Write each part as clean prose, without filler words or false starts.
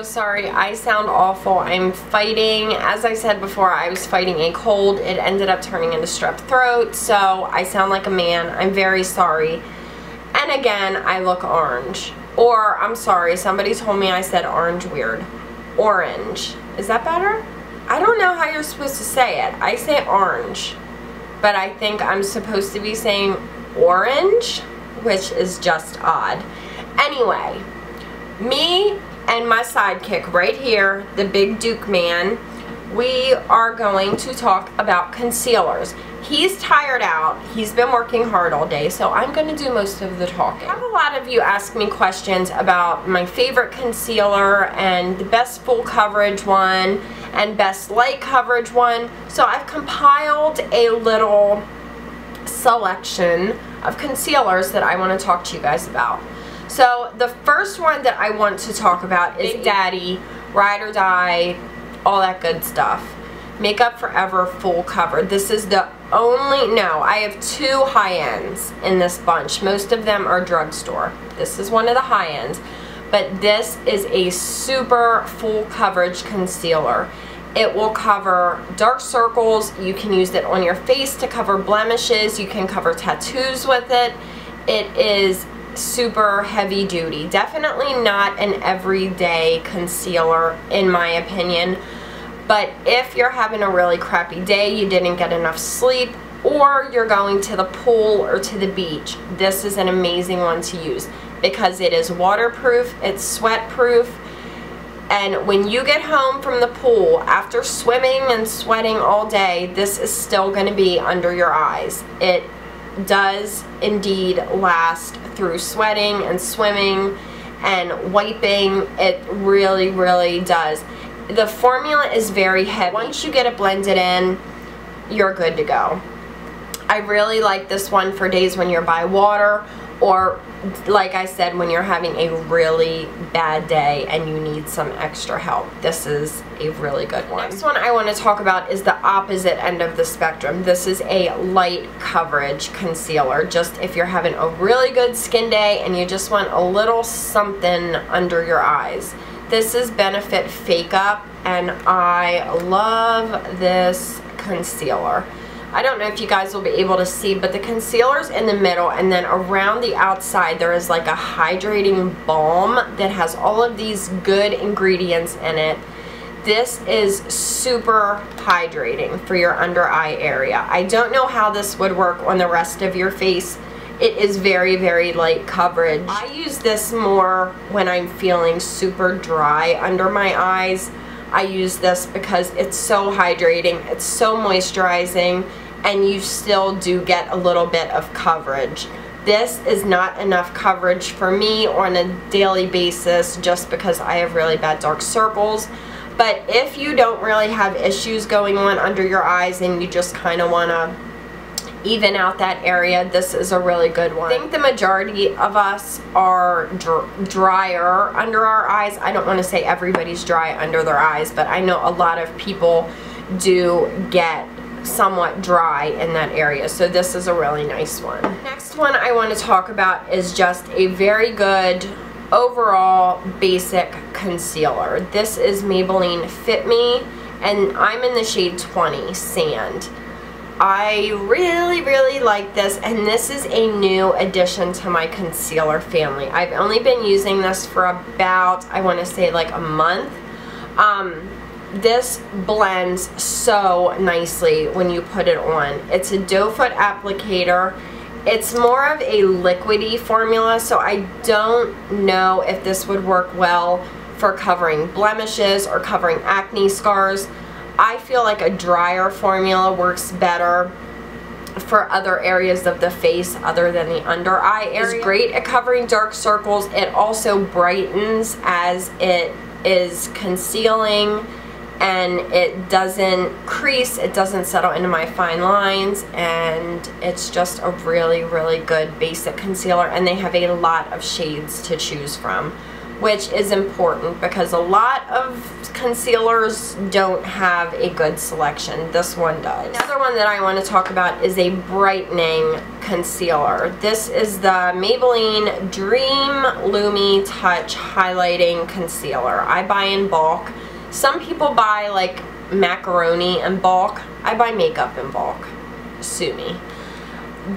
sorry, I sound awful. I'm fighting, as I said before, I was fighting a cold. It ended up turning into strep throat, so I sound like a man. I'm very sorry. And again, I look orange. Or, I'm sorry, somebody told me I said orange weird. Orange. Is that better? I don't know how you're supposed to say it. I say orange, but I think I'm supposed to be saying orange, which is just odd. Anyway, me and my sidekick right here, the big Duke man, we are going to talk about concealers. He's tired out. He's been working hard all day, so I'm going to do most of the talking. I have a lot of you ask me questions about my favorite concealer and the best full coverage one and best light coverage one. So I've compiled a little selection of concealers that I want to talk to you guys about. So the first one that I want to talk about is Big Daddy, Ride or Die, all that good stuff. Makeup Forever Full Cover. This is the only, no, I have two high ends in this bunch. Most of them are drugstore. This is one of the high ends, but this is a super full coverage concealer. It will cover dark circles. You can use it on your face to cover blemishes. You can cover tattoos with it. It is super heavy duty. Definitely not an everyday concealer in my opinion. But if you're having a really crappy day, you didn't get enough sleep, or you're going to the pool or to the beach, this is an amazing one to use because it is waterproof, it's sweat proof, and when you get home from the pool after swimming and sweating all day, this is still going to be under your eyes. It does indeed last through sweating and swimming and wiping. It really, really does. The formula is very heavy. Once you get it blended in, you're good to go. I really like this one for days when you're by water, or like I said, when you're having a really bad day and you need some extra help. This is a really good one. Next one I want to talk about is the opposite end of the spectrum. This is a light coverage concealer. Just if you're having a really good skin day and you just want a little something under your eyes. This is Benefit Fake Up, and I love this concealer. I don't know if you guys will be able to see, but the concealer's in the middle, and then around the outside there is like a hydrating balm that has all of these good ingredients in it. This is super hydrating for your under eye area. I don't know how this would work on the rest of your face. It is very, very light coverage. I use this more when I'm feeling super dry under my eyes. I use this because it's so hydrating, it's so moisturizing, and you still do get a little bit of coverage. This is not enough coverage for me on a daily basis just because I have really bad dark circles. But if you don't really have issues going on under your eyes and you just kind of want to even out that area, this is a really good one. I think the majority of us are drier under our eyes. I don't want to say everybody's dry under their eyes, but I know a lot of people do get somewhat dry in that area, so this is a really nice one. Next one I want to talk about is just a very good overall basic concealer. This is Maybelline Fit Me, and I'm in the shade 20 Sand. I really, really like this, and this is a new addition to my concealer family. I've only been using this for about, I want to say like a month. This blends so nicely when you put it on. It's a doe foot applicator. It's more of a liquidy formula, so I don't know if this would work well for covering blemishes or covering acne scars. I feel like a drier formula works better for other areas of the face other than the under eye area. It's great at covering dark circles. It also brightens as it is concealing, and it doesn't crease, it doesn't settle into my fine lines, and it's just a really, really good basic concealer, and they have a lot of shades to choose from. which is important because a lot of concealers don't have a good selection. This one does. Another one that I want to talk about is a brightening concealer. This is the Maybelline Dream Lumi Touch Highlighting Concealer. I buy in bulk. Some people buy like macaroni in bulk. I buy makeup in bulk. Sue me.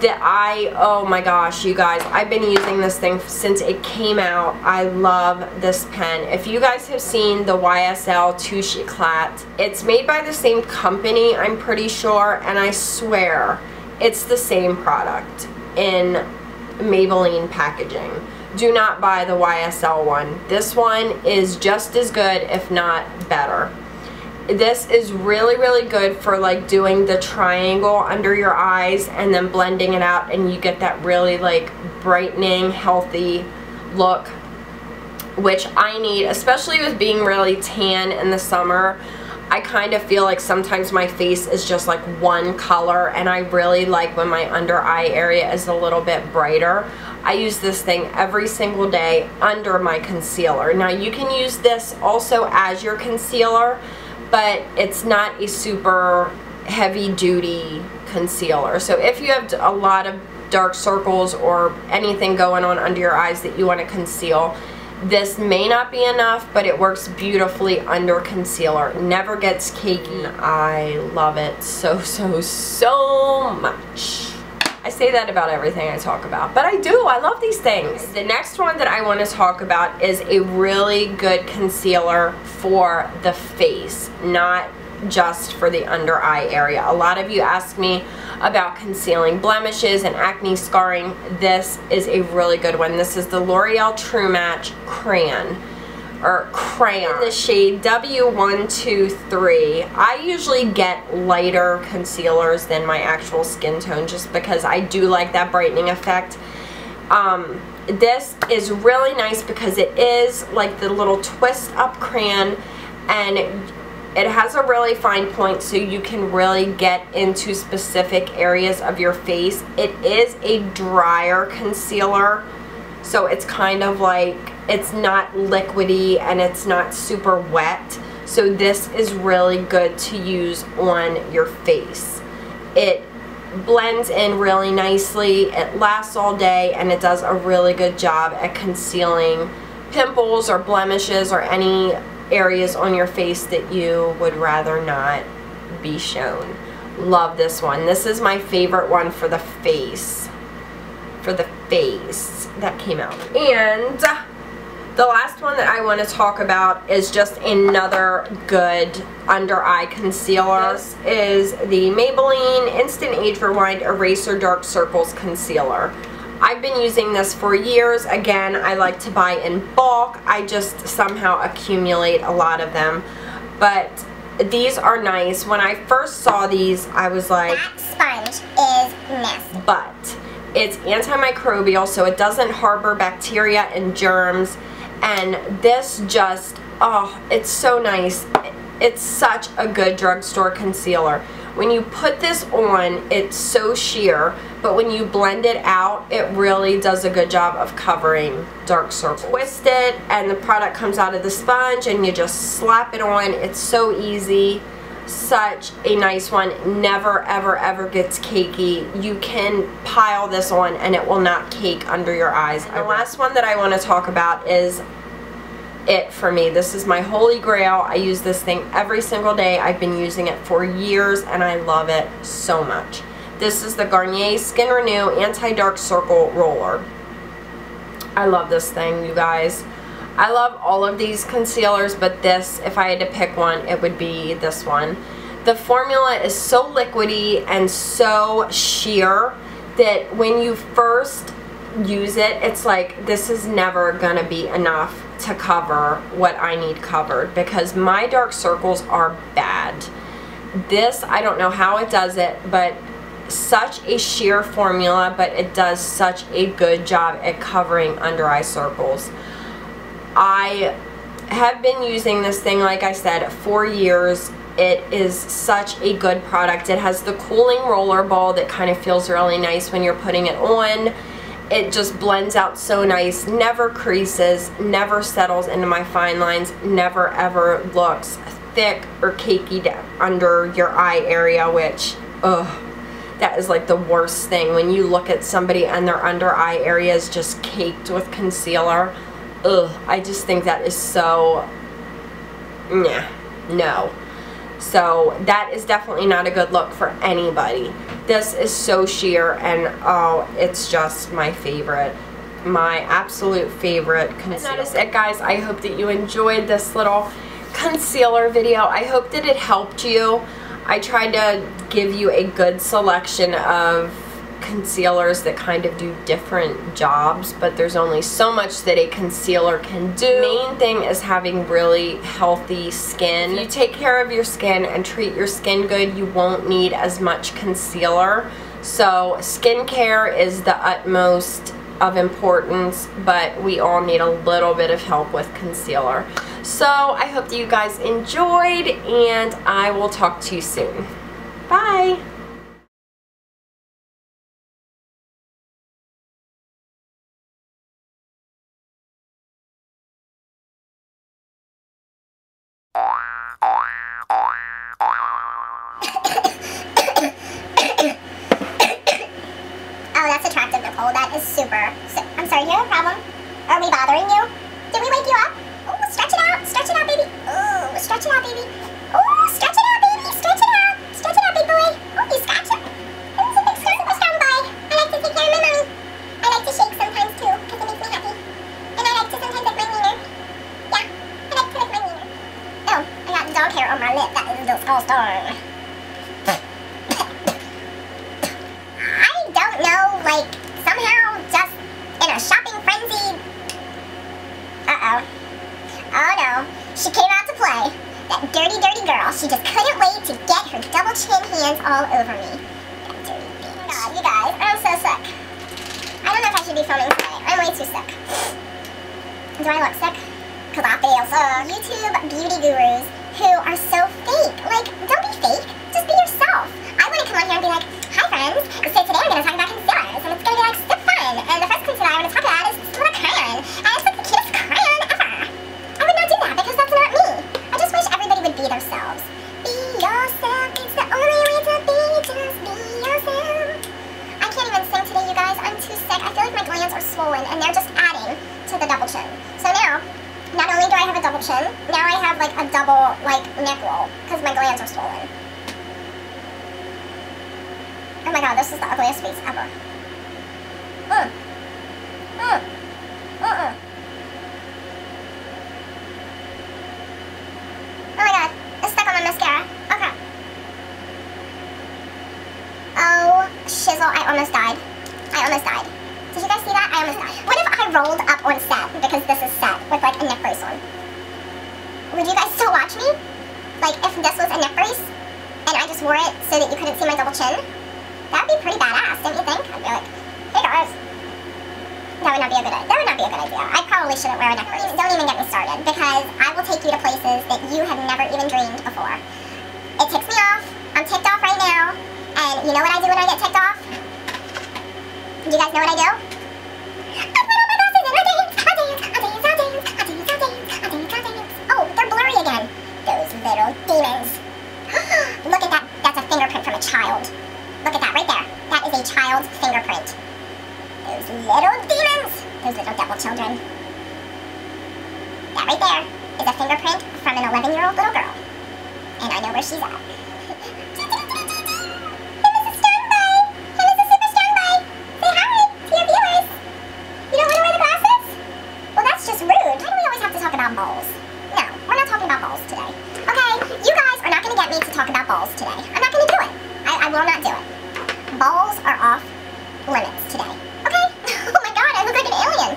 Oh my gosh, you guys, I've been using this thing since it came out. I love this pen. If you guys have seen the YSL Touche Eclat, it's made by the same company, I'm pretty sure, and I swear it's the same product in Maybelline packaging. Do not buy the YSL one. This one is just as good, if not better. This is really, really good for like doing the triangle under your eyes and then blending it out, and you get that really like brightening, healthy look, which I need, especially with being really tan in the summer. I kind of feel like sometimes my face is just like one color, and I really like when my under eye area is a little bit brighter. I use this thing every single day under my concealer. Now you can use this also as your concealer, but it's not a super heavy duty concealer. So if you have a lot of dark circles or anything going on under your eyes that you want to conceal, this may not be enough, but it works beautifully under concealer. It never gets cakey. I love it so much. I say that about everything I talk about, but I do. I love these things. The next one that I want to talk about is a really good concealer for the face, not just for the under eye area. A lot of you ask me about concealing blemishes and acne scarring. This is a really good one. This is the L'Oreal True Match Crayon. In the shade W123. I usually get lighter concealers than my actual skin tone just because I do like that brightening effect. This is really nice because it is like the little twist up crayon, and it has a really fine point so you can really get into specific areas of your face. It is a drier concealer, so it's kind of like, it's not liquidy and it's not super wet. So this is really good to use on your face. It blends in really nicely, it lasts all day, and it does a really good job at concealing pimples or blemishes or any areas on your face that you would rather not be shown. Love this one. This is my favorite one for the face. That came out. And the last one that I want to talk about is just another good under eye concealer. This is the Maybelline Instant Age Rewind Eraser Dark Circles Concealer. I've been using this for years. Again, I like to buy in bulk. I just somehow accumulate a lot of them. But these are nice. When I first saw these, I was like, that sponge is nasty. But it's antimicrobial, so it doesn't harbor bacteria and germs. And this just, oh, it's so nice. It's such a good drugstore concealer. When you put this on, it's so sheer, but when you blend it out, it really does a good job of covering dark circles. Twist it, and the product comes out of the sponge, and you just slap it on. It's so easy. Such a nice one. Never ever gets cakey. You can pile this on and it will not cake under your eyes. And the last one that I want to talk about is it for me. This is my holy grail. I use this thing every single day. I've been using it for years and I love it so much. This is the Garnier Skin Renew Anti-Dark Circle Roller. I love this thing, you guys. I love all of these concealers, but this, if I had to pick one, it would be this one. The formula is so liquidy and so sheer that when you first use it, it's like, this is never gonna be enough to cover what I need covered, because my dark circles are bad. This, I don't know how it does it, but such a sheer formula, but it does such a good job at covering under eye circles. I have been using this thing, like I said, for years. It is such a good product. It has the cooling roller ball that kind of feels really nice when you're putting it on. It just blends out so nice, never creases, never settles into my fine lines, never ever looks thick or cakey under your eye area, which, ugh, that is like the worst thing. When you look at somebody and their under eye area is just caked with concealer, ugh, I just think that is so, nah, no. So that is definitely not a good look for anybody. This is so sheer, and oh, it's just my favorite. My absolute favorite concealer. That is it, guys. I hope that you enjoyed this little concealer video. I hope that it helped you. I tried to give you a good selection of concealers that kind of do different jobs, but there's only so much that a concealer can do. The main thing is having really healthy skin. If you take care of your skin and treat your skin good, you won't need as much concealer. So skincare is the utmost of importance, but we all need a little bit of help with concealer. So I hope that you guys enjoyed, and I will talk to you soon. Bye! Oh, that's attractive, Nicole. That is super. I'm sorry, do you have a problem? Are we bothering you? Did we wake you up? Oh, stretch it out. Stretch it out, baby. Oh, stretch it out, baby. Oh, stretch it out, baby. Stretch it out. Stretch it out, big boy. Oh, you scratch it. That was a big super strong boy. I like to take care of my mommy. I like to shake sometimes, too, because it makes me happy. And I like to sometimes lick my wiener. Yeah, I like to lick my wiener. Oh, I got dog hair on my lip. That is disgusting. No, like, somehow, just in a shopping frenzy. Uh-oh. Oh, no. She came out to play. That dirty, dirty girl. She just couldn't wait to get her double chin hands all over me. That dirty bitch. Oh, God, you guys, I'm so sick. I don't know if I should be filming today. I'm way too sick. Do I look sick? Because I feel so. YouTube beauty gurus who are so fake. Like, don't be fake. Just be yourself. I want to come on here and be like, hi friends, so today I'm going to talk about concealers, and it's going to be like so fun, and the first concealer I want to talk about is this little crayon, and it's like the cutest crayon ever. I would not do that, because that's not me. I just wish everybody would be themselves. Be yourself, it's the only way to be, just be yourself. I can't even sing today, you guys, I'm too sick. I feel like my glands are swollen, and they're just adding to the double chin. So now, not only do I have a double chin, now I have like a double, like, neck roll, because my glands are swollen. Oh my god, this is the ugliest face ever. Oh my god, it's stuck on my mascara. Okay. Oh, shizzle, I almost died. I almost died. Did you guys see that? I almost died. What if I rolled up on set, because this is set, with like a neck brace on? Would you guys still watch me? Like, if this was a neck brace, and I just wore it so that you couldn't see my double chin? That would be pretty badass, don't you think? I'd be like, hey guys. That would not be a good idea. That would not be a good idea. I probably shouldn't wear a neck brace. Don't even get me started, because I will take you to places that you have never even dreamed before. It ticks me off. I'm ticked off right now. And you know what I do when I get ticked off? Do you guys know what I do? I put on my glasses and I dance. I dance. I dance. I dance. I dance. I dance. I dance. I dance. Oh, they're blurry again. Those little demons. Look at that. That's a fingerprint from a child. Look at that right there. That is a child's fingerprint. Those little demons. Those little devil children. That right there is a fingerprint from an 11-year-old little girl. And I know where she's at. Hey, Mrs. Strongboy. Hey, Mrs. Super Strongboy. Say hi to your viewers. You don't want to wear the glasses? Well, that's just rude. Why do we always have to talk about balls? No, we're not talking about balls today. Okay, you guys are not going to get me to talk about balls today. I'm not going to do it. I will not do it. Balls are off limits today. Okay? Oh my god, I look like an alien.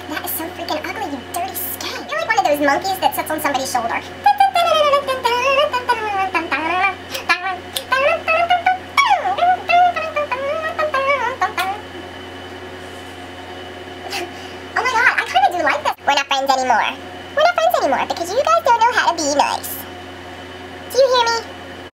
That is so freaking ugly, you dirty skank. You're like one of those monkeys that sits on somebody's shoulder. Oh my god, I kind of do like this. We're not friends anymore. We're not friends anymore because you guys don't know how to be nice. Do you hear me?